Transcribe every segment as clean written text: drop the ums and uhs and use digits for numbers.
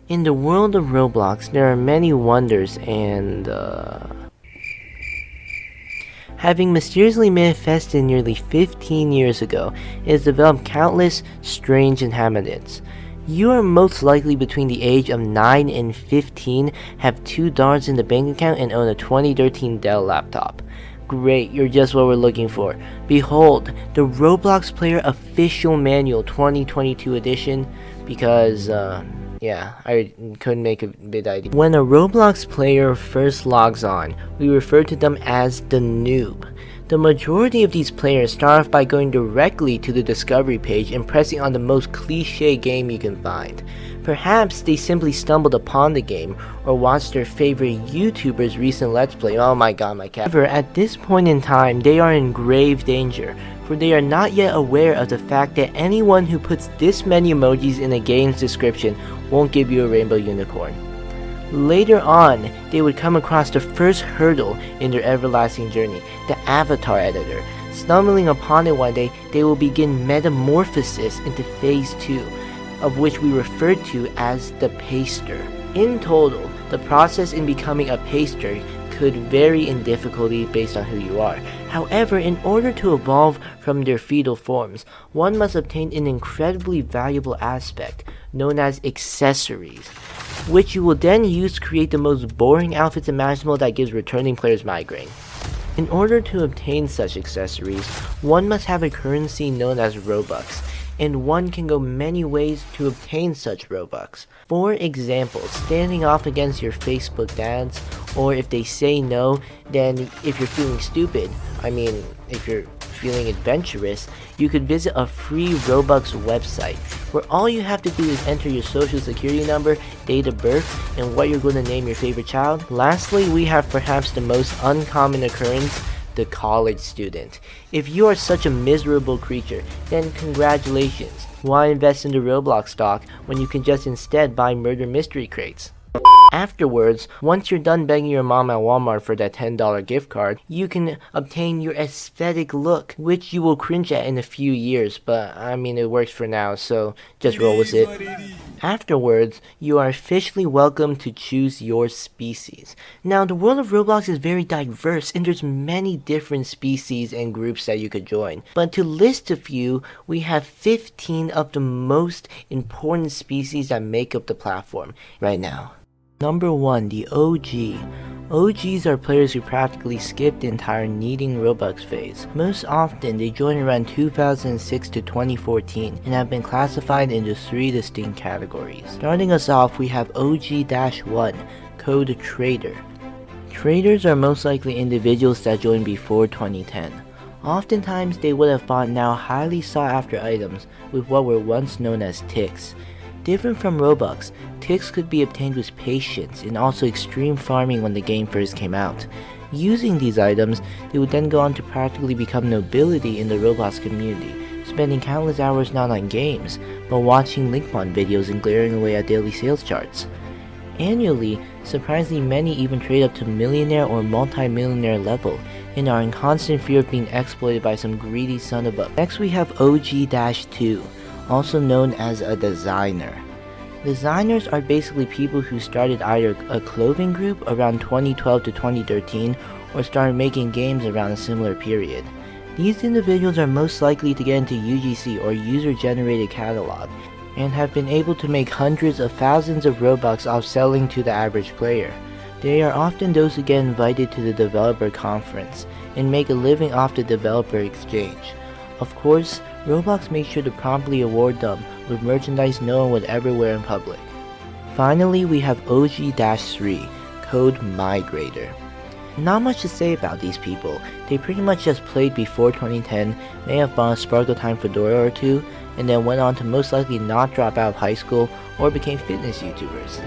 In the world of Roblox, there are many wonders and, having mysteriously manifested nearly 15 years ago, it has developed countless strange inhabitants. You are most likely between the age of 9 and 15, have $2 in the bank account, and own a 2013 Dell laptop. Great, you're just what we're looking for. Behold, the Roblox Player Official Manual 2022 edition, because, yeah, I couldn't make a bid idea. When a Roblox player first logs on, we refer to them as the noob. The majority of these players start off by going directly to the discovery page and pressing on the most cliche game you can find. Perhaps they simply stumbled upon the game or watched their favorite YouTuber's recent Let's Play. Oh my god, my cat. However, at this point in time, they are in grave danger, for they are not yet aware of the fact that anyone who puts this many emojis in a game's description won't give you a rainbow unicorn. Later on, they would come across the first hurdle in their everlasting journey, the avatar editor. Stumbling upon it one day, they will begin metamorphosis into phase 2, of which we refer to as the paster. In total, the process in becoming a paster could vary in difficulty based on who you are. However, in order to evolve from their fetal forms, one must obtain an incredibly valuable aspect known as accessories, which you will then use to create the most boring outfits imaginable that gives returning players migraine. In order to obtain such accessories, one must have a currency known as Robux, and one can go many ways to obtain such Robux. For example, standing off against your Facebook dads, or if they say no, then if you're feeling stupid, if you're feeling adventurous, you could visit a free Robux website, where all you have to do is enter your social security number, date of birth, and what you're going to name your favorite child. Lastly, we have perhaps the most uncommon occurrence, the college student. If you are such a miserable creature, then congratulations. Why invest in the Roblox stock when you can just instead buy murder mystery crates? Afterwards, once you're done begging your mom at Walmart for that $10 gift card, you can obtain your aesthetic look, which you will cringe at in a few years, but it works for now, so just roll with it. Afterwards, you are officially welcome to choose your species. Now, the world of Roblox is very diverse, and there's many different species and groups that you could join. But to list a few, we have 15 of the most important species that make up the platform right now. Number 1, the OG. OGs are players who practically skip the entire needing Robux phase. Most often, they join around 2006 to 2014 and have been classified into 3 distinct categories. Starting us off, we have OG-1, code Trader. Traders are most likely individuals that joined before 2010. Oftentimes, they would have bought now highly sought after items with what were once known as ticks. Different from Robux, ticks could be obtained with patience and also extreme farming when the game first came out. Using these items, they would then go on to practically become nobility in the Roblox community, spending countless hours not on games, but watching Linkmon videos and glaring away at daily sales charts. Annually, surprisingly many even trade up to millionaire or multi-millionaire level, and are in constant fear of being exploited by some greedy son of a. Next we have OG-2. Also known as a designer. Designers are basically people who started either a clothing group around 2012 to 2013 or started making games around a similar period. These individuals are most likely to get into UGC or user-generated catalog and have been able to make hundreds of thousands of Robux off selling to the average player. They are often those who get invited to the developer conference and make a living off the developer exchange. Of course, Roblox makes sure to promptly award them with merchandise no one would ever wear in public. Finally, we have OG-3, code Migrator. Not much to say about these people. They pretty much just played before 2010, may have bought a Sparkle Time fedora or two, and then went on to most likely not drop out of high school or became fitness YouTubers.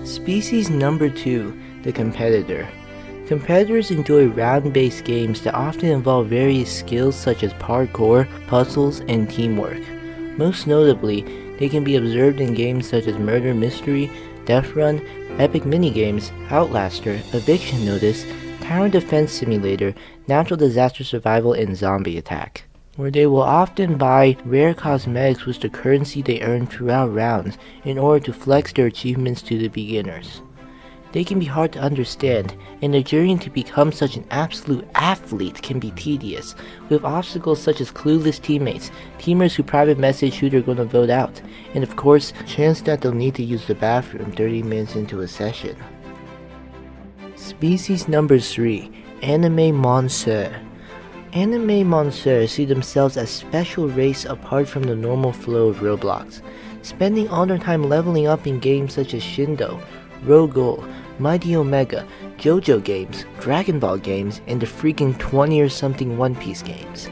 Species number 2, the competitor. Competitors enjoy round-based games that often involve various skills such as parkour, puzzles, and teamwork. Most notably, they can be observed in games such as Murder Mystery, Death Run, Epic Minigames, Outlaster, Eviction Notice, Tower Defense Simulator, Natural Disaster Survival, and Zombie Attack. where they will often buy rare cosmetics with the currency they earn throughout rounds in order to flex their achievements to the beginners. They can be hard to understand, and the journey to become such an absolute athlete can be tedious, with obstacles such as clueless teammates, teamers who private message who they're gonna vote out, and of course, chance that they'll need to use the bathroom 30 minutes into a session. Species number 3, Anime Monsieur. Anime Monsieur see themselves as special race apart from the normal flow of Roblox, spending all their time leveling up in games such as Shindo, Rogol, Mighty Omega, JoJo games, Dragon Ball games, and the freaking 20 or something One Piece games.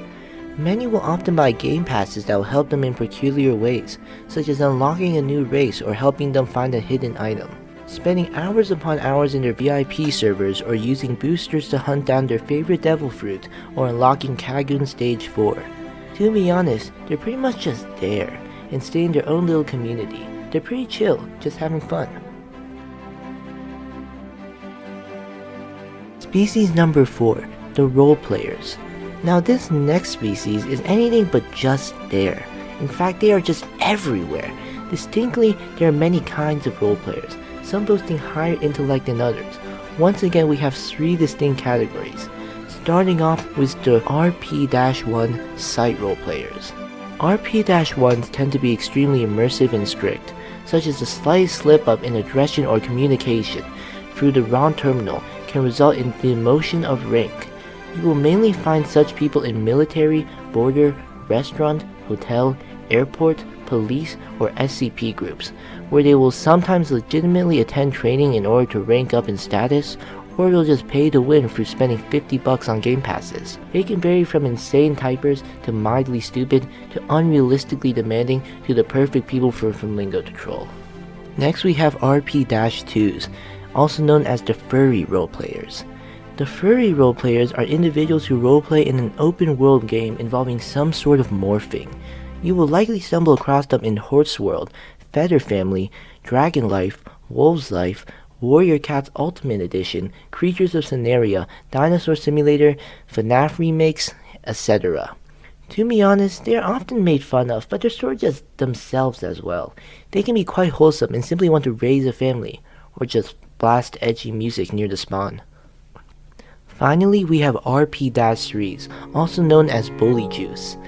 Many will often buy game passes that will help them in peculiar ways, such as unlocking a new race or helping them find a hidden item. Spending hours upon hours in their VIP servers or using boosters to hunt down their favorite devil fruit or unlocking Kagun Stage 4. To be honest, they're pretty much just there and stay in their own little community. They're pretty chill, just having fun. Species number 4, the Role Players. Now this next species is anything but just there. In fact, they are just everywhere. Distinctly, there are many kinds of role players, some boasting higher intellect than others. Once again, we have 3 distinct categories, starting off with the RP-1 site role players. RP-1s tend to be extremely immersive and strict, such as the slightest slip-up in aggression or communication through the wrong terminal can result in the demotion of rank. You will mainly find such people in military, border, restaurant, hotel, airport, police, or SCP groups, where they will sometimes legitimately attend training in order to rank up in status, or they'll just pay to win through spending $50 on game passes. They can vary from insane typers to mildly stupid to unrealistically demanding to the perfect people for Flamingo to troll. Next we have RP-2s, also known as the furry role players. The furry role players are individuals who roleplay in an open world game involving some sort of morphing. You will likely stumble across them in Horse World, Feather Family, Dragon Life, Wolves Life, Warrior Cats Ultimate Edition, Creatures of Scenaria, Dinosaur Simulator, FNAF remakes, etc. To be honest, they are often made fun of, but they're sort of just themselves as well. They can be quite wholesome and simply want to raise a family, or just blast edgy music near the spawn. Finally, we have RP-3s, also known as Bully Juice.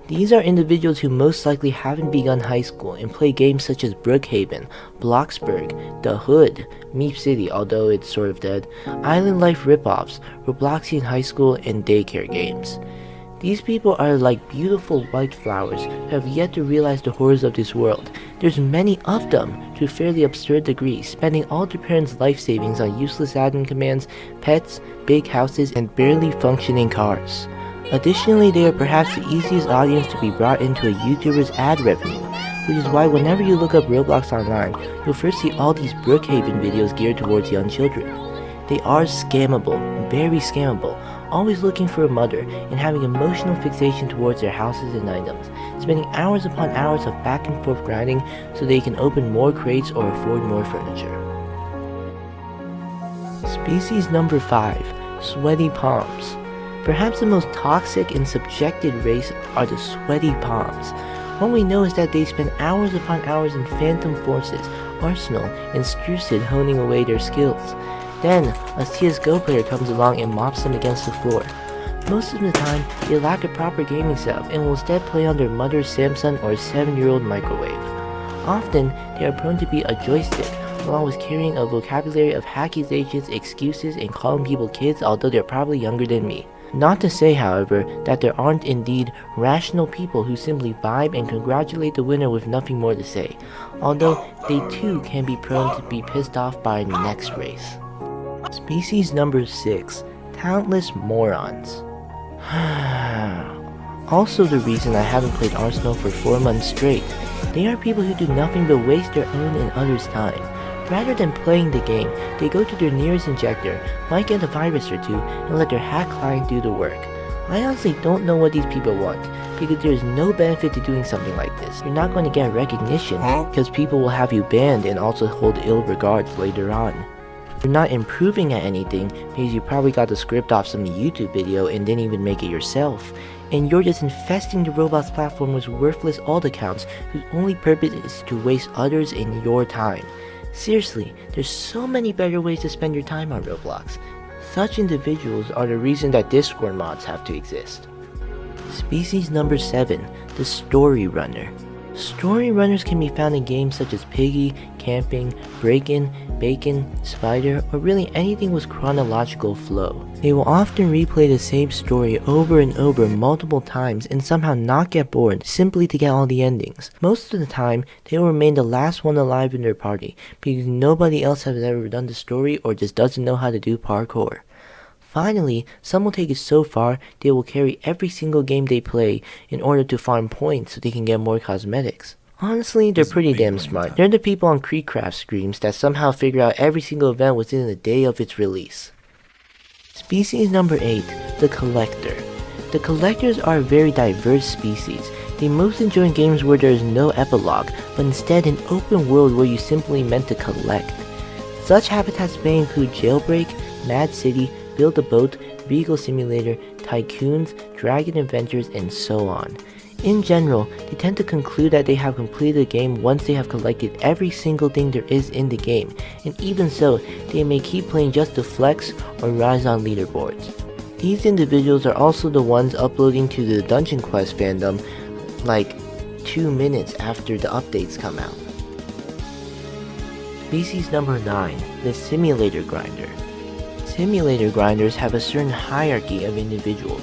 These are individuals who most likely haven't begun high school and play games such as Brookhaven, Bloxburg, The Hood, Meep City, although it's sort of dead, Island Life ripoffs, Robloxian high school, and daycare games. These people are like beautiful white flowers who have yet to realize the horrors of this world. There's many of them to a fairly absurd degree, spending all their parents' life savings on useless admin commands, pets, big houses, and barely functioning cars. Additionally, they are perhaps the easiest audience to be brought into a YouTuber's ad revenue, which is why whenever you look up Roblox online, you'll first see all these Brookhaven videos geared towards young children. They are scammable, very scammable, always looking for a mother and having emotional fixation towards their houses and items, spending hours upon hours of back and forth grinding so they can open more crates or afford more furniture. Species number 5, Sweaty Palms. Perhaps the most toxic and subjected race are the Sweaty Palms. What we know is that they spend hours upon hours in Phantom Forces, Arsenal, and Strucid honing away their skills. Then, a CSGO player comes along and mops them against the floor. Most of the time, they lack a proper gaming setup and will instead play on their mother's Samsung or 7-year-old microwave. Often, they are prone to be a joystick, along with carrying a vocabulary of accusations, excuses, and calling people kids although they're probably younger than me. Not to say, however, that there aren't indeed rational people who simply vibe and congratulate the winner with nothing more to say, although they too can be prone to be pissed off by the next race. Species number 6, Talentless Morons. Also the reason I haven't played Arsenal for 4 months straight. They are people who do nothing but waste their own and others' time. Rather than playing the game, they go to their nearest injector, might get a virus or two, and let their hack client do the work. I honestly don't know what these people want, because there is no benefit to doing something like this. You're not going to get recognition, because people will have you banned and also hold ill regards later on. You're not improving at anything because you probably got the script off some YouTube video and didn't even make it yourself. And you're just infesting the Roblox platform with worthless alt accounts whose only purpose is to waste others in your time. Seriously, there's so many better ways to spend your time on Roblox. Such individuals are the reason that Discord mods have to exist. Species number 7, the Story Runner. Story runners can be found in games such as Piggy, Camping, Breakin', Bacon, Spider, or really anything with chronological flow. They will often replay the same story over and over multiple times and somehow not get bored simply to get all the endings. Most of the time, they will remain the last one alive in their party because nobody else has ever done the story or just doesn't know how to do parkour. Finally, some will take it so far they will carry every single game they play in order to farm points so they can get more cosmetics. Honestly, they're pretty damn smart. They're the people on Kreekcraft streams that somehow figure out every single event within a day of its release. Species number 8, the Collector. The Collectors are a very diverse species. They most enjoy games where there is no epilogue, but instead an open world where you simply meant to collect. Such habitats may include Jailbreak, Mad City, Build a Boat, Vehicle Simulator, Tycoons, Dragon Adventures, and so on. In general, they tend to conclude that they have completed the game once they have collected every single thing there is in the game, and even so, they may keep playing just to flex or rise on leaderboards. These individuals are also the ones uploading to the Dungeon Quest fandom like 2 minutes after the updates come out. Species number 9, the Simulator Grinder. Simulator grinders have a certain hierarchy of individuals,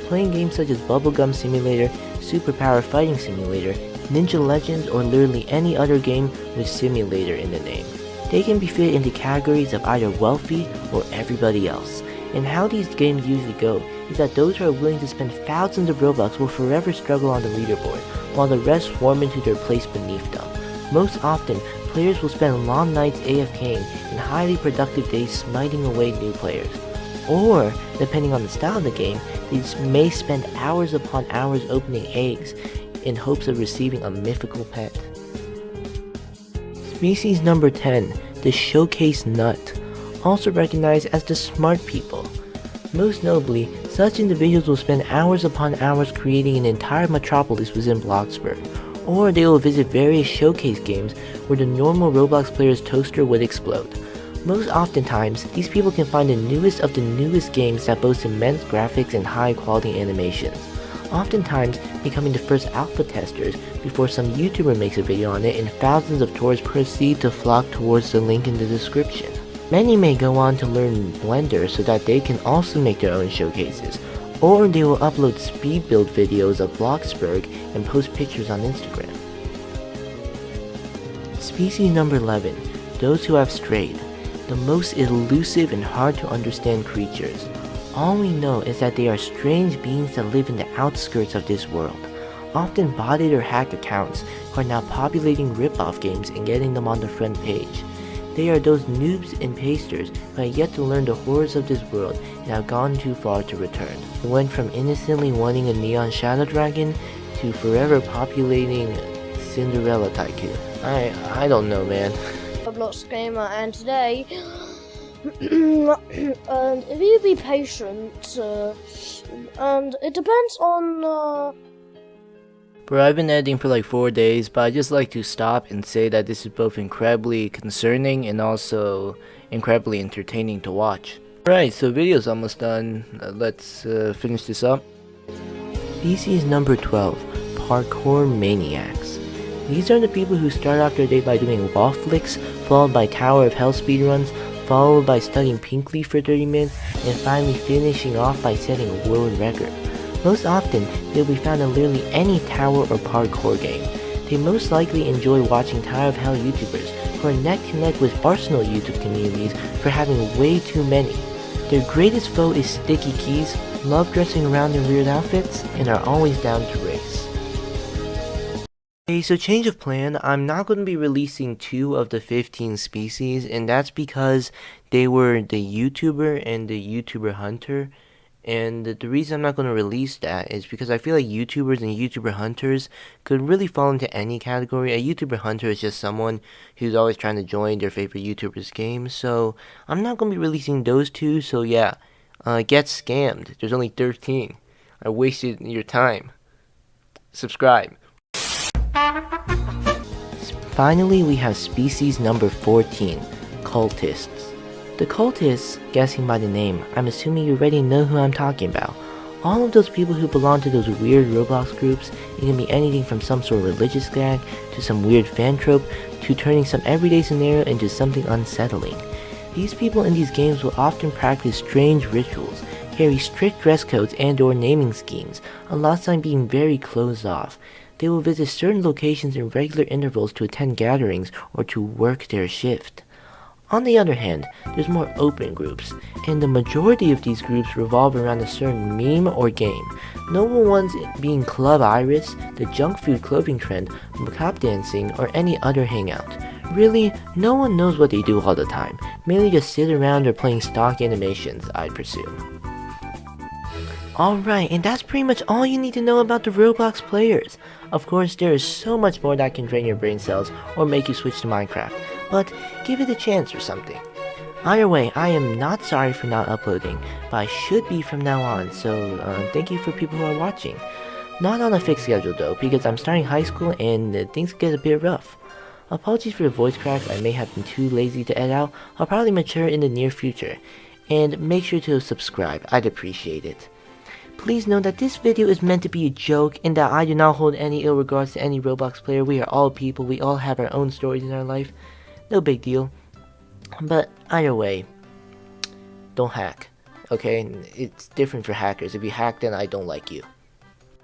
playing games such as Bubblegum Simulator, Superpower Fighting Simulator, Ninja Legends, or literally any other game with simulator in the name. They can be fit into categories of either wealthy or everybody else, and how these games usually go is that those who are willing to spend thousands of Robux will forever struggle on the leaderboard, while the rest swarm into their place beneath them. Most often, players will spend long nights AFKing and highly productive days smiting away new players. Or, depending on the style of the game, they may spend hours upon hours opening eggs in hopes of receiving a mythical pet. Species number 10, the Showcase Nut, also recognized as the Smart People. Most notably, such individuals will spend hours upon hours creating an entire metropolis within Bloxburg, or they will visit various showcase games where the normal Roblox player's toaster would explode. Most oftentimes, these people can find the newest of the newest games that boast immense graphics and high quality animations, oftentimes becoming the first alpha testers before some YouTuber makes a video on it and thousands of tourists proceed to flock towards the link in the description. Many may go on to learn Blender so that they can also make their own showcases, or they will upload speed build videos of Bloxburg and post pictures on Instagram. Species number 11, those who have strayed, the most elusive and hard to understand creatures. All we know is that they are strange beings that live in the outskirts of this world, often botted or hacked accounts who are now populating rip-off games and getting them on the front page. They are those noobs and pasters who have yet to learn the horrors of this world and have gone too far to return. They went from innocently wanting a neon shadow dragon to forever populating Cinderella Tycoon. I don't know, man. Roblox gamer, and today, and if you be patient, and it depends on, Bro, I've been editing for like 4 days, but I just like to stop and say that this is both incredibly concerning and also incredibly entertaining to watch. Alright, so video's almost done. Let's finish this up. Species number 12, parkourmaniacs. These are the people who start off their day by doing wall flicks, followed by Tower of Hell speedruns, followed by studying Pinkleaf for 30 minutes, and finally finishing off by setting a world record. Most often, they will be found in literally any tower or parkour game. They most likely enjoy watching Tower of Hell YouTubers who are neck to neck with Arsenal YouTube communities for having way too many. Their greatest foe is sticky keys, love dressing around in weird outfits, and are always down to race. Okay, so change of plan, I'm not going to be releasing 2 of the 15 species, and that's because they were the YouTuber and the YouTuber Hunter, And the reason I'm not going to release that is because I feel like YouTubers and YouTuber hunters could really fall into any category. A YouTuber hunter is just someone who's always trying to join their favorite YouTuber's game. So I'm not going to be releasing those two. So yeah, get scammed. There's only 13. I wasted your time. Subscribe. Finally, we have species number 14, cultists. The cultists, guessing by the name, I'm assuming you already know who I'm talking about. All of those people who belong to those weird Roblox groups, it can be anything from some sort of religious gag, to some weird fan trope, to turning some everyday scenario into something unsettling. These people in these games will often practice strange rituals, carry strict dress codes and or naming schemes, a lot of time being very closed off. They will visit certain locations in regular intervals to attend gatherings or to work their shift. On the other hand, there's more open groups, and the majority of these groups revolve around a certain meme or game. Notable ones being Club Iris, the junk food clothing trend, macabre dancing, or any other hangout. Really, no one knows what they do all the time, mainly just sit around or playing stock animations, I'd presume. Alright, and that's pretty much all you need to know about the Roblox Players. Of course, there is so much more that can drain your brain cells or make you switch to Minecraft, but give it a chance or something. Either way, I am not sorry for not uploading, but I should be from now on, so thank you for people who are watching. Not on a fixed schedule though, because I'm starting high school and things get a bit rough. Apologies for the voice cracks, I may have been too lazy to edit out. I'll probably mature in the near future. And make sure to subscribe, I'd appreciate it. Please know that this video is meant to be a joke and that I do not hold any ill regards to any Roblox player. We are all people, we all have our own stories in our life. No big deal. But either way, don't hack. Okay? It's different for hackers. If you hack, then I don't like you.